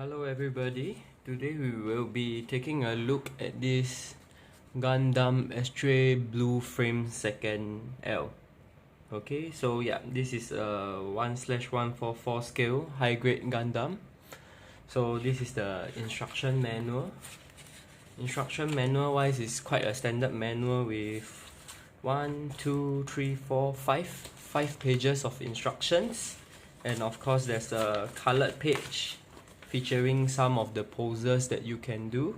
Hello everybody, today we will be taking a look at this Gundam Astray Blue Frame 2nd L. Okay, so yeah, this is a 1/144 scale high grade Gundam. So this is the instruction manual. Instruction manual wise is quite a standard manual with 5 pages of instructions, and of course there's a colored page featuring some of the poses that you can do.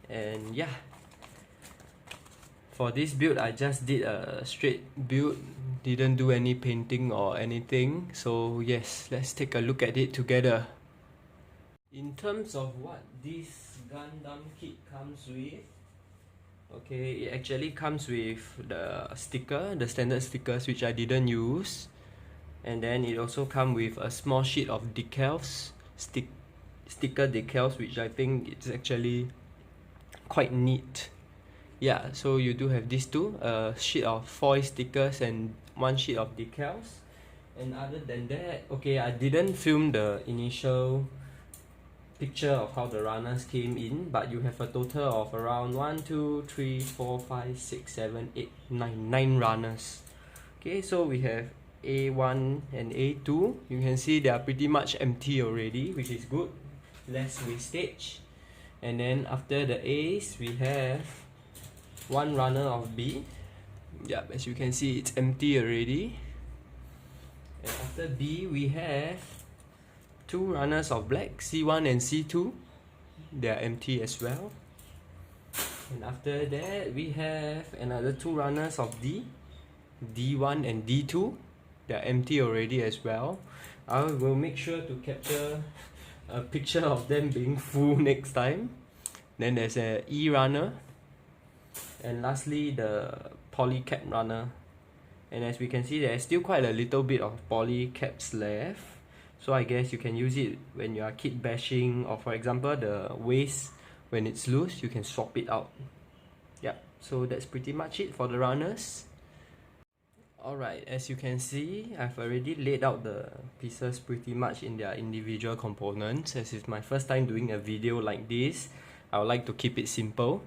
And yeah, for this build I just did a straight build, didn't do any painting or anything. So yes, let's take a look at it together. In terms of what this Gundam kit comes with, okay, it actually comes with the sticker, the standard stickers which I didn't use, and then it also comes with a small sheet of decals, sticker decals, which I think it's actually quite neat. Yeah, so you do have these two, a sheet of foil stickers and one sheet of decals. And other than that, okay, I didn't film the initial picture of how the runners came in, but you have a total of around 9 runners. Okay, so we have A1 and A2. You can see they are pretty much empty already, which is good, less wastage. And then after the A's, we have one runner of B. Yeah, as you can see, it's empty already. And after B, we have two runners of black, C1 and C2. They are empty as well. And after that, we have another two runners of D, D1 and D2. They are empty already as well. I will make sure to capture a picture of them being full next time. Then there's a E runner, and lastly the polycap runner. And as we can see, there's still quite a little bit of polycaps left, so I guess you can use it when you are kit bashing, or for example the waist, when it's loose you can swap it out. Yep, so that's pretty much it for the runners. Alright, as you can see, I've already laid out the pieces pretty much in their individual components. As it's my first time doing a video like this, I would like to keep it simple.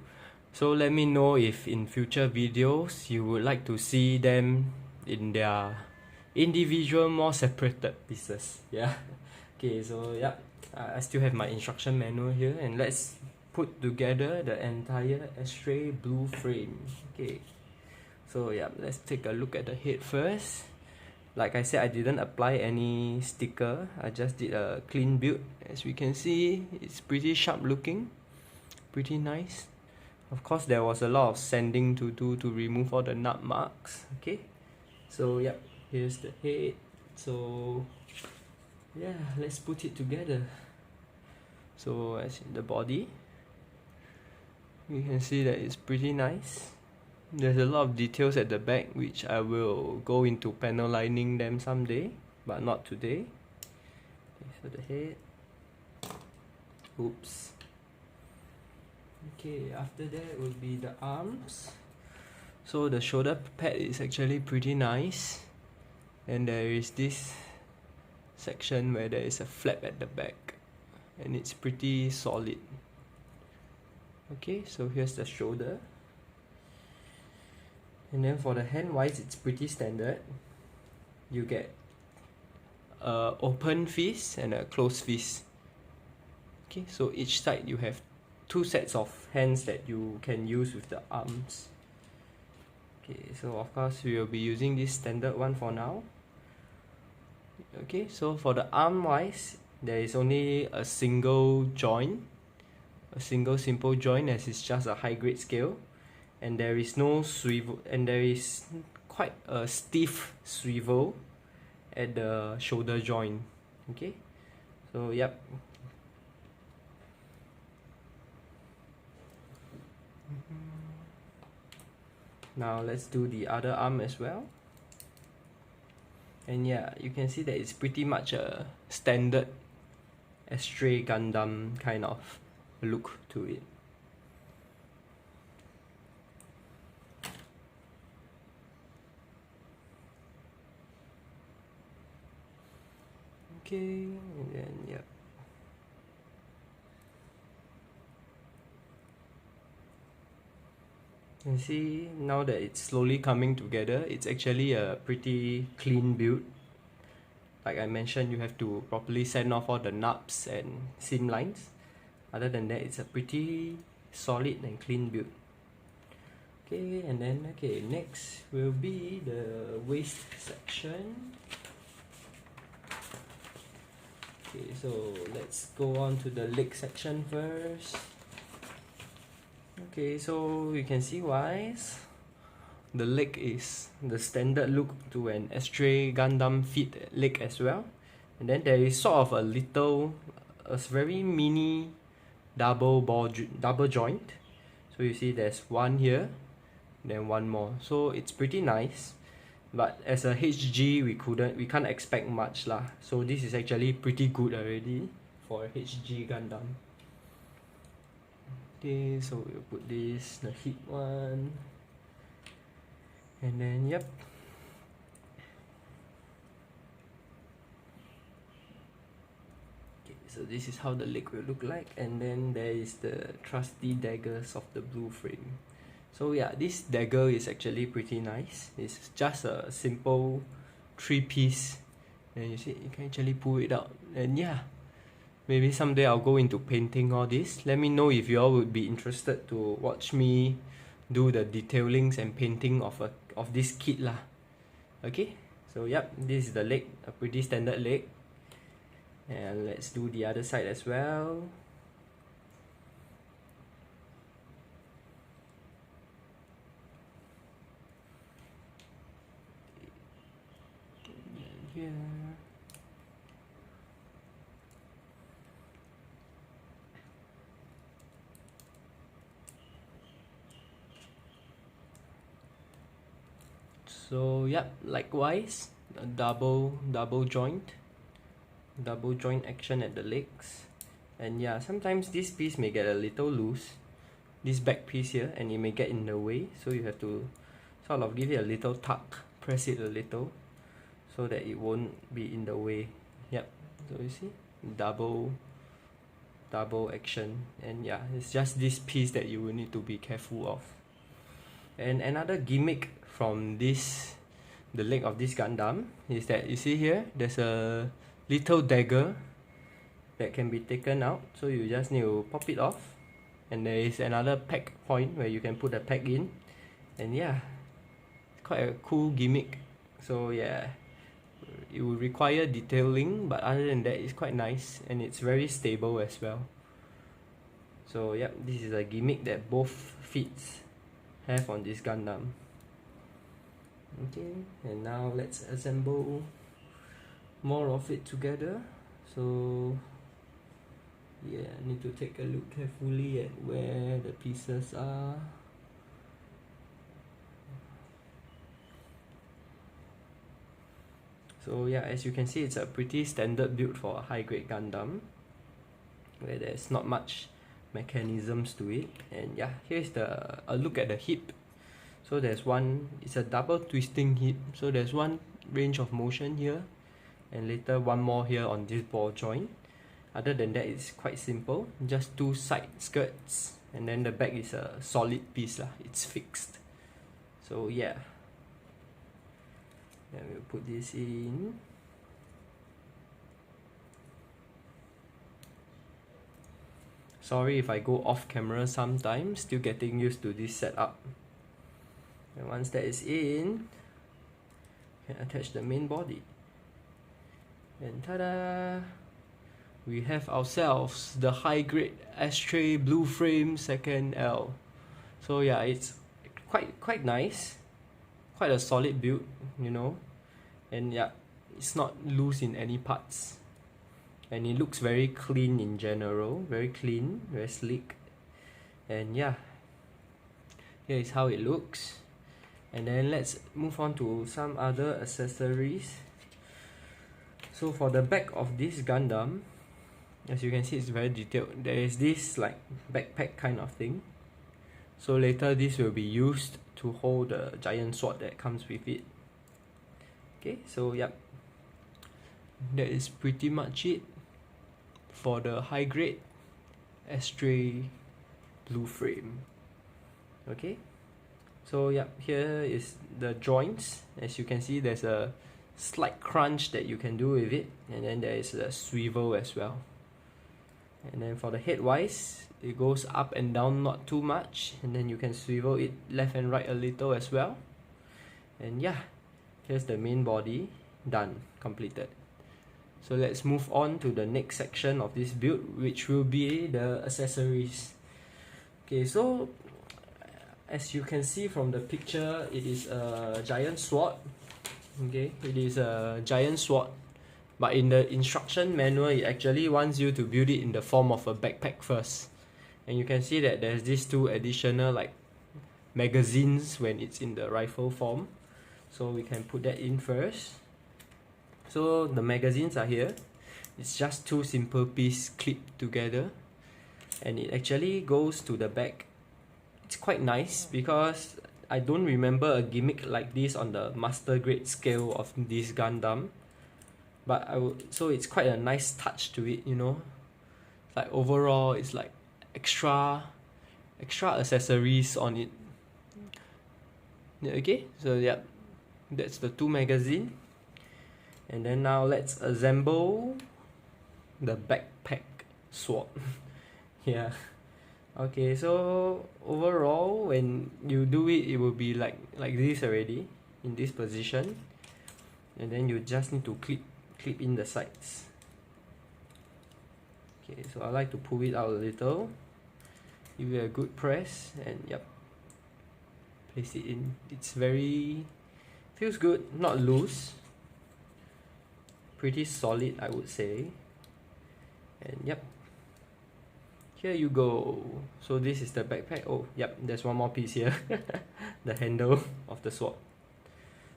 So let me know if in future videos you would like to see them in their individual, more separated pieces. Yeah. Okay, so yeah, I still have my instruction manual here, and let's put together the entire Astray blue frame. Okay, so yeah, let's take a look at the head first. Like I said, I didn't apply any sticker, I just did a clean build. As we can see, it's pretty sharp looking, pretty nice. Of course, there was a lot of sanding to do to remove all the nut marks. Okay, so yep, here's the head. So yeah, let's put it together. So as in the body, you can see that it's pretty nice. There's a lot of details at the back, which I will go into panel lining them someday, but not today. Okay, so the head. Oops. Okay, after that will be the arms. So the shoulder pad is actually pretty nice, and there is this section where there is a flap at the back, and it's pretty solid. Okay, so here's the shoulder. And then for the hand wise, it's pretty standard. You get a open fist and a closed fist. Okay, so each side you have two sets of hands that you can use with the arms. Okay, so of course we will be using this standard one for now. Okay, so for the arm wise, there is only a single joint, a single simple joint, as it's just a high grade scale, and there is no swivel, and there is quite a stiff swivel at the shoulder joint. Okay, so yep. Now let's do the other arm as well. And yeah, you can see that it's pretty much a standard Astray Gundam kind of look to it. Okay, and then yeah. You see now that it's slowly coming together, it's actually a pretty clean build. Like I mentioned, you have to properly sand off all the nubs and seam lines. Other than that, it's a pretty solid and clean build. Okay, and then next will be the waist section. Okay, so let's go on to the leg section first. Okay, so you can see wise, the leg is the standard look to an Astray Gundam Fit leg as well. And then there is sort of a very mini double joint. So you see there's one here, then one more. So it's pretty nice. But as a HG, we can't expect much lah. So this is actually pretty good already for a HG Gundam. Okay, so we'll put this, the hip one. And then, yep. Okay, so this is how the leg will look like. And then there is the trusty daggers of the blue frame. So yeah, this dagger is actually pretty nice. It's just a simple 3-piece. And you see, you can actually pull it out. And yeah, maybe someday I'll go into painting all this. Let me know if you all would be interested to watch me do the detailings and painting of this kit lah. Okay, so yep, this is the leg, a pretty standard leg. And let's do the other side as well. Here. So yep, likewise, a double joint action at the legs. And yeah, sometimes this piece may get a little loose, this back piece here, and it may get in the way, so you have to sort of give it a little tuck, press it a little so that it won't be in the way. Yep, so you see, double action. And yeah, it's just this piece that you will need to be careful of. And another gimmick from the leg of this Gundam is that you see here, there's a little dagger that can be taken out, so you just need to pop it off, and there is another pack point where you can put the pack in. And yeah, it's quite a cool gimmick. So yeah, it will require detailing, but other than that, it's quite nice and it's very stable as well. So yep, this is a gimmick that both fits have on this Gundam. Okay, and now let's assemble more of it together. So yeah, I need to take a look carefully at where the pieces are. So yeah, as you can see, it's a pretty standard build for a high grade Gundam, where there's not much mechanisms to it. And yeah, here's a look at the hip. So there's one, it's a double twisting hip, so there's one range of motion here, and later one more here on this ball joint. Other than that, it's quite simple, just two side skirts, and then the back is a solid piece lah, it's fixed. So yeah, then we'll put this in. Sorry if I go off camera sometimes, still getting used to this setup. And once that is in, you can attach the main body. And ta-da! We have ourselves the high grade Astray blue frame 2nd L. So yeah, it's quite nice, quite a solid build, you know. And yeah, it's not loose in any parts, and it looks very clean in general, very clean, very sleek. And yeah, here is how it looks. And then let's move on to some other accessories. So for the back of this Gundam, as you can see, it's very detailed. There is this like backpack kind of thing, so later this will be used to hold the giant sword that comes with it. Okay, so yep, that is pretty much it for the high grade Astray blue frame. Okay, So yeah, here is the joints. As you can see, there's a slight crunch that you can do with it, and then there is a swivel as well. And then for the head wise, it goes up and down not too much, and then you can swivel it left and right a little as well. And yeah, here's the main body, done, completed. So let's move on to the next section of this build, which will be the accessories. Okay, so as you can see from the picture, it is a giant sword. Okay, it is a giant sword, but in the instruction manual, it actually wants you to build it in the form of a backpack first. And you can see that there's these two additional like magazines when it's in the rifle form. So we can put that in first. So the magazines are here. It's just two simple pieces clipped together, and it actually goes to the back. It's quite nice because I don't remember a gimmick like this on the master grade scale of this Gundam. But so it's quite a nice touch to it, you know. Like overall, it's like extra accessories on it. Okay, so yeah, that's the two magazine. And then now let's assemble the backpack sword. Yeah. Okay, so overall when you do it, it will be like this already, in this position. And then you just need to clip in the sides. Okay, so I like to pull it out a little, give it a good press, and yep, place it in. It's feels good, not loose, pretty solid I would say. And yep, here you go. So this is the backpack. Oh yep, there's one more piece here. The handle of the sword.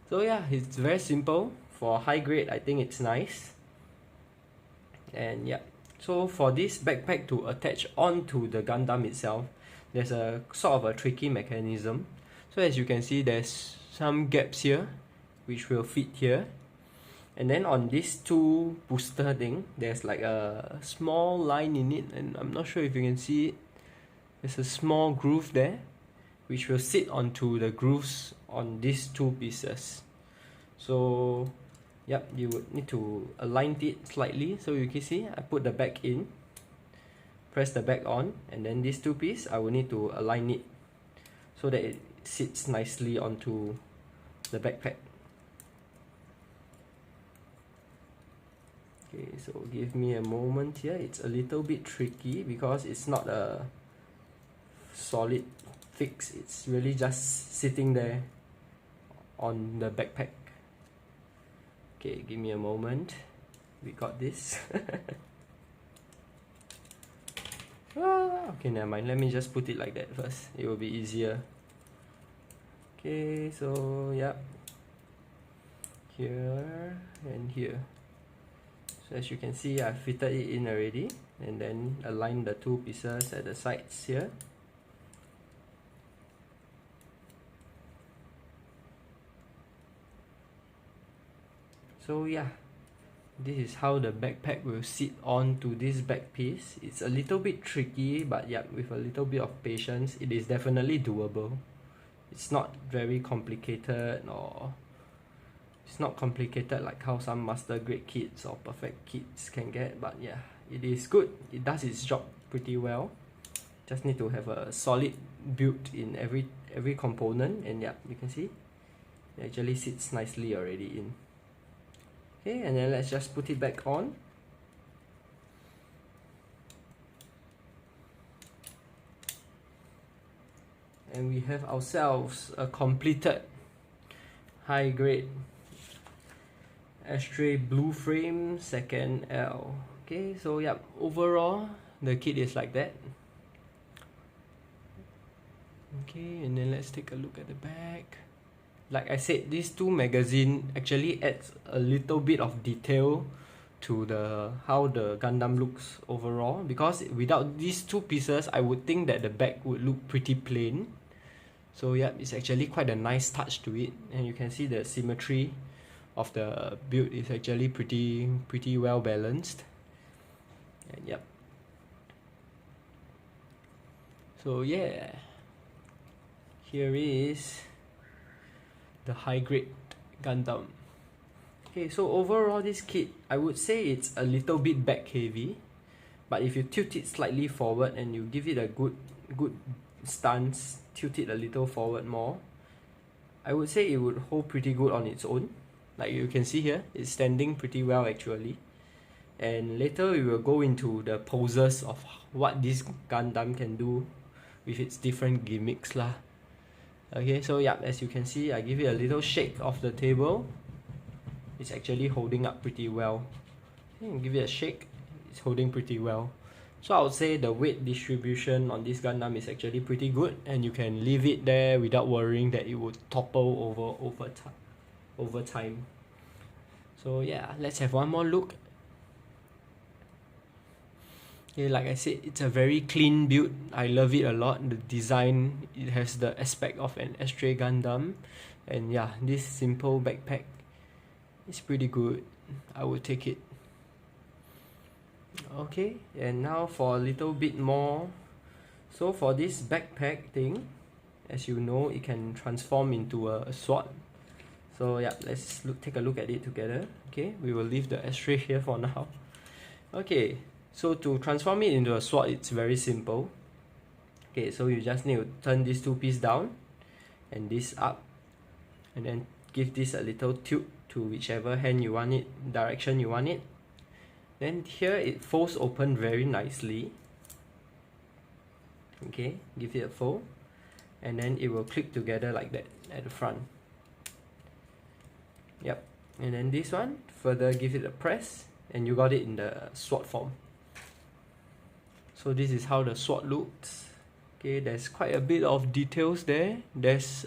So yeah, it's very simple. For high grade, I think it's nice. And yeah, so for this backpack to attach onto the Gundam itself, there's a sort of a tricky mechanism. So as you can see, there's some gaps here which will fit here, and then on these two booster thing, there's like a small line in it, and I'm not sure if you can see it. There's a small groove there which will sit onto the grooves on these two pieces. So yep, you would need to align it slightly. So you can see I put the back in, press the back on, and then these two pieces I will need to align it so that it sits nicely onto the backpack. Okay, so give me a moment here. It's a little bit tricky because it's not a solid fix. It's really just sitting there on the backpack. Okay, give me a moment. We got this. Okay, never mind. Let me just put it like that first. It will be easier. Okay, so yep. Here and here. So as you can see, I fitted it in already, and then align the two pieces at the sides here. So yeah, this is how the backpack will sit onto this back piece. It's a little bit tricky, but yeah, with a little bit of patience, it is definitely doable. It's not very complicated, or it's not complicated like how some master grade kits or perfect kits can get, but yeah, it is good. It does its job pretty well. Just need to have a solid build in every component, and yeah, you can see it actually sits nicely already in. Okay, and then let's just put it back on. And we have ourselves a completed high grade Astray blue frame 2nd L. Okay, so yeah, overall the kit is like that. Okay, and then let's take a look at the back. Like I said, these two magazine actually adds a little bit of detail to how the Gundam looks overall, because without these two pieces, I would think that the back would look pretty plain. So yeah, it's actually quite a nice touch to it, and you can see the symmetry of the build is actually pretty well balanced. And yep. So yeah, here is the high grade Gundam. Okay, so overall this kit, I would say it's a little bit back heavy, but if you tilt it slightly forward and you give it a good stance, tilt it a little forward more, I would say it would hold pretty good on its own. Like you can see here, it's standing pretty well actually. And later we will go into the poses of what this Gundam can do with its different gimmicks lah. Okay, so yeah, as you can see, I give it a little shake of the table. It's actually holding up pretty well. Okay, give it a shake, it's holding pretty well. So I would say the weight distribution on this Gundam is actually pretty good, and you can leave it there without worrying that it would topple over time. So yeah, let's have one more look. Okay, like I said, it's a very clean build. I love it a lot. The design, it has the aspect of an Astray Gundam, and yeah, this simple backpack is pretty good. I would take it. Okay, and now for a little bit more. So for this backpack thing, as you know, it can transform into a sword. So yeah, let's take a look at it together. Okay, we will leave the Astray here for now. Okay, so to transform it into a sword, it's very simple. Okay, so you just need to turn these two pieces down and this up, and then give this a little tilt to whichever hand you want it, direction you want it. Then here it folds open very nicely. Okay, give it a fold, and then it will click together like that at the front. Yep, and then this one, further give it a press, and you got it in the sword form. So this is how the sword looks. Okay, there's quite a bit of details there. There's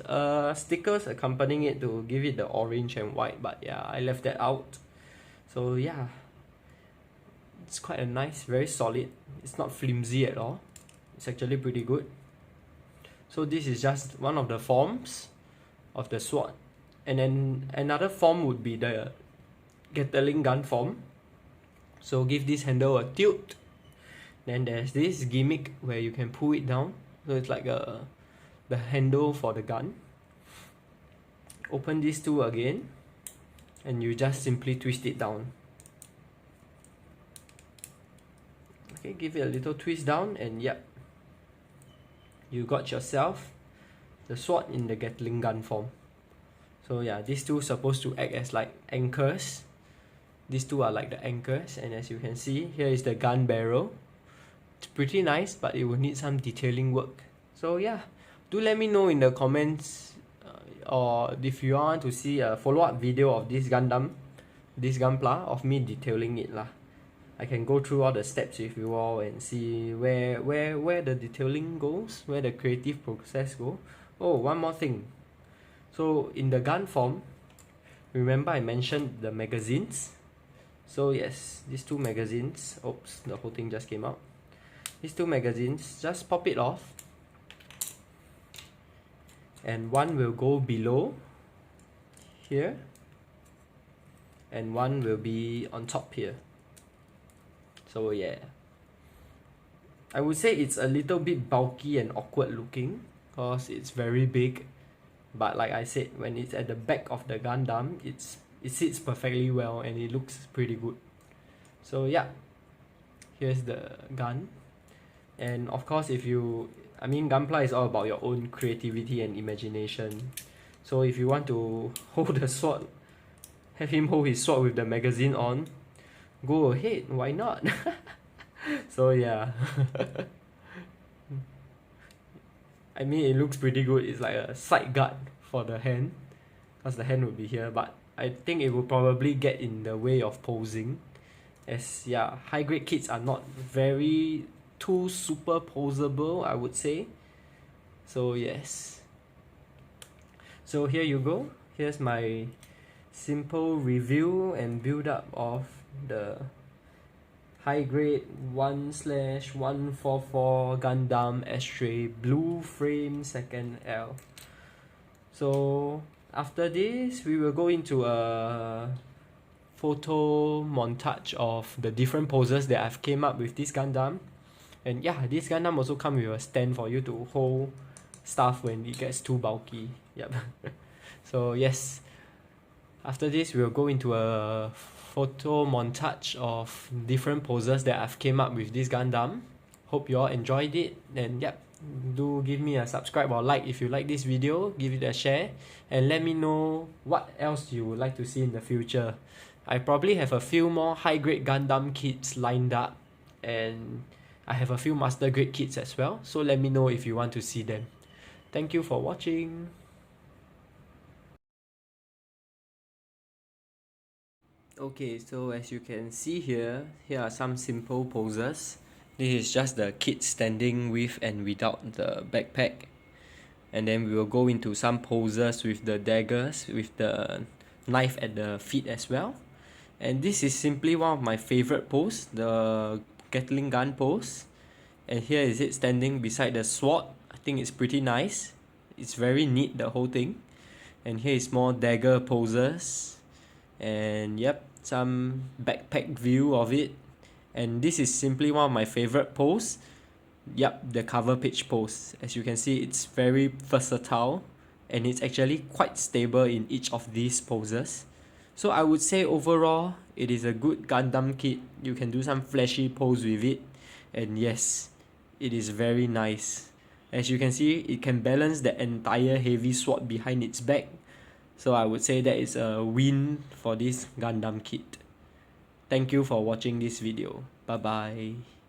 stickers accompanying it to give it the orange and white, but yeah, I left that out. So yeah, it's quite a nice, very solid. It's not flimsy at all. It's actually pretty good. So this is just one of the forms of the sword. And then another form would be the Gatling gun form. So give this handle a tilt. Then there's this gimmick where you can pull it down. So it's like the handle for the gun. Open these two again, and you just simply twist it down. Okay, give it a little twist down, and yep, you got yourself the sword in the Gatling gun form. So yeah, these two are supposed to act as like anchors. These two are like the anchors, and as you can see, here is the gun barrel. It's pretty nice, but it will need some detailing work. So yeah, do let me know in the comments, or if you want to see a follow-up video of this Gundam, this Gunpla, of me detailing it lah. I can go through all the steps with you all and see where the detailing goes, where the creative process goes. Oh, one more thing. So in the gun form, remember I mentioned the magazines? So yes, these two magazines, oops, the whole thing just came out. These two magazines, just pop it off, and one will go below here, and one will be on top here. So yeah, I would say it's a little bit bulky and awkward looking because it's very big, but like I said, when it's at the back of the Gundam, it sits perfectly well and it looks pretty good. So yeah, here's the gun. And of course, Gunpla is all about your own creativity and imagination. So if you want to hold the sword, have him hold his sword with the magazine on, go ahead, why not? So yeah. It looks pretty good. It's like a side guard for the hand, because the hand will be here, but I think it will probably get in the way of posing, as yeah, high grade kits are not very too super posable, I would say. So yes, so here you go. Here's my simple review and build up of the high grade 1/144 Gundam Astray blue frame 2nd L. So after this, we will go into a photo montage of the different poses that I've came up with this Gundam. And yeah, this Gundam also comes with a stand for you to hold stuff when it gets too bulky. Yep. So yes, after this we'll go into a photo montage of different poses that I've came up with this Gundam. Hope you all enjoyed it, and yep, do give me a subscribe or like if you like this video, give it a share, and let me know what else you would like to see in the future. I probably have a few more high grade Gundam kits lined up, and I have a few master grade kits as well, so let me know if you want to see them. Thank you for watching. Okay, so as you can see here are some simple poses. This is just the kit standing with and without the backpack. And then we will go into some poses with the daggers, with the knife at the feet as well. And this is simply one of my favorite pose, the Gatling gun pose. And here is it standing beside the sword. I think it's pretty nice. It's very neat, the whole thing. And here is more dagger poses. And yep, some backpack view of it. And this is simply one of my favorite pose. Yep, the cover page pose. As you can see, it's very versatile and it's actually quite stable in each of these poses. So I would say overall, it is a good Gundam kit. You can do some flashy pose with it. And yes, it is very nice. As you can see, it can balance the entire heavy sword behind its back. So I would say that is a win for this Gundam kit. Thank you for watching this video. Bye bye.